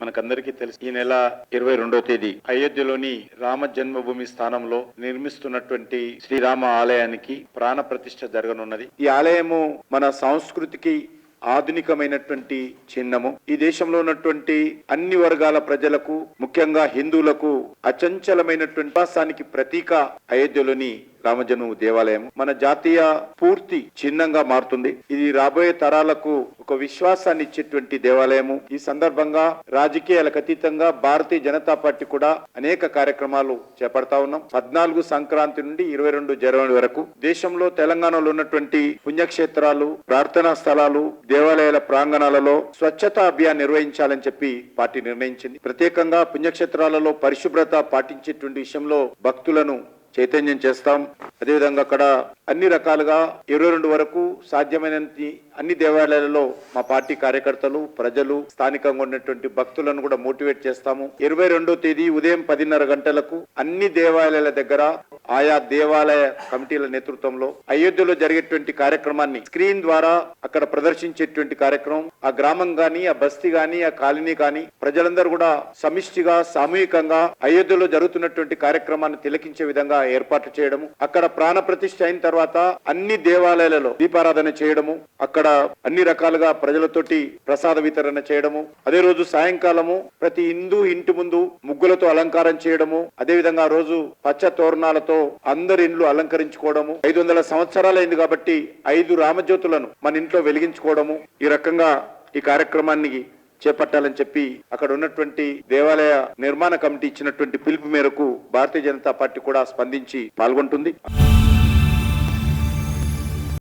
మనకందరికీ తెలుసు ఈ నెల 22వ తేదీ అయోధ్యలోని రామ జన్మభూమి స్థానంలో నిర్మిస్తున్నటువంటి శ్రీరామ ఆలయానికి ప్రాణ ప్రతిష్ఠ జరగనున్నది. ఈ ఆలయము మన సంస్కృతికి ఆధునికమైనటువంటి చిహ్నము. ఈ దేశంలో ఉన్నటువంటి అన్ని వర్గాల ప్రజలకు, ముఖ్యంగా హిందువులకు అచంచలమైనటువంటి విశ్వాసానికి ప్రతీక అయోధ్యలోని రామజన్మ దేవాలయం మన జాతీయ పూర్తి చిహ్నంగా మారుతుంది. ఇది రాబోయే తరాలకు ఒక విశ్వాసాన్ని ఇచ్చేటువంటి దేవాలయము. ఈ సందర్భంగా రాజకీయాలకు అతీతంగా భారతీయ జనతా పార్టీ కూడా అనేక కార్యక్రమాలు చేపడతా ఉన్నాం. 14 సంక్రాంతి నుండి 22 జనవరి వరకు దేశంలో తెలంగాణలో ఉన్నటువంటి పుణ్యక్షేత్రాలు, ప్రార్థనా స్థలాలు, దేవాలయాల ప్రాంగణాలలో స్వచ్ఛతా అభియాన్ నిర్వహించాలని చెప్పి పార్టీ నిర్ణయించింది. ప్రత్యేకంగా పుణ్యక్షేత్రాలలో పరిశుభ్రత పాటించేటువంటి విషయంలో భక్తులను చైతన్యం చేస్తాం. అదేవిధంగా అక్కడ అన్ని రకాలుగా 22 వరకు సాధ్యమైనంత అన్ని దేవాలయాలలో మా పార్టీ కార్యకర్తలు, ప్రజలు, స్థానికంగా ఉన్నటువంటి భక్తులను కూడా మోటివేట్ చేస్తాము. 22వ తేదీ ఉదయం 10:30 గంటలకు అన్ని దేవాలయాల దగ్గర ఆయా దేవాలయ కమిటీల నేతృత్వంలో అయోధ్యలో జరిగేటువంటి కార్యక్రమాన్ని స్క్రీన్ ద్వారా అక్కడ ప్రదర్శించేటువంటి కార్యక్రమం, ఆ గ్రామం గాని, ఆ బస్తీ గాని, ఆ కాలనీ గాని ప్రజలందరూ కూడా సమిష్టిగా, సామూహికంగా అయోధ్యలో జరుగుతున్నటువంటి కార్యక్రమాన్ని తిలకించే విధంగా ఏర్పాటు చేయడము, అక్కడ ప్రాణ ప్రతిష్ఠ అయిన తర్వాత అన్ని దేవాలయాలలో దీపారాధన చేయడము, అక్కడ అన్ని రకాలుగా ప్రజలతోటి ప్రసాద వితరణ చేయడము, అదే రోజు సాయంకాలము ప్రతి హిందూ ఇంటి ముందు ముగ్గులతో అలంకారం చేయడము, అదే విధంగా ఆ రోజు పచ్చ తోరణాలతో అందరి ఇండ్లు అలంకరించుకోవడము, 500 సంవత్సరాలైంది కాబట్టి 5 రామజ్యోతులను మన ఇంట్లో వెలిగించుకోవడము, ఈ రకంగా ఈ కార్యక్రమాన్ని చేపట్టాలని చెప్పి అక్కడ ఉన్నటువంటి దేవాలయ నిర్మాణ కమిటీ ఇచ్చినటువంటి పిలుపు మేరకు భారతీయ జనతా పార్టీ కూడా స్పందించి పాల్గొంటుంది.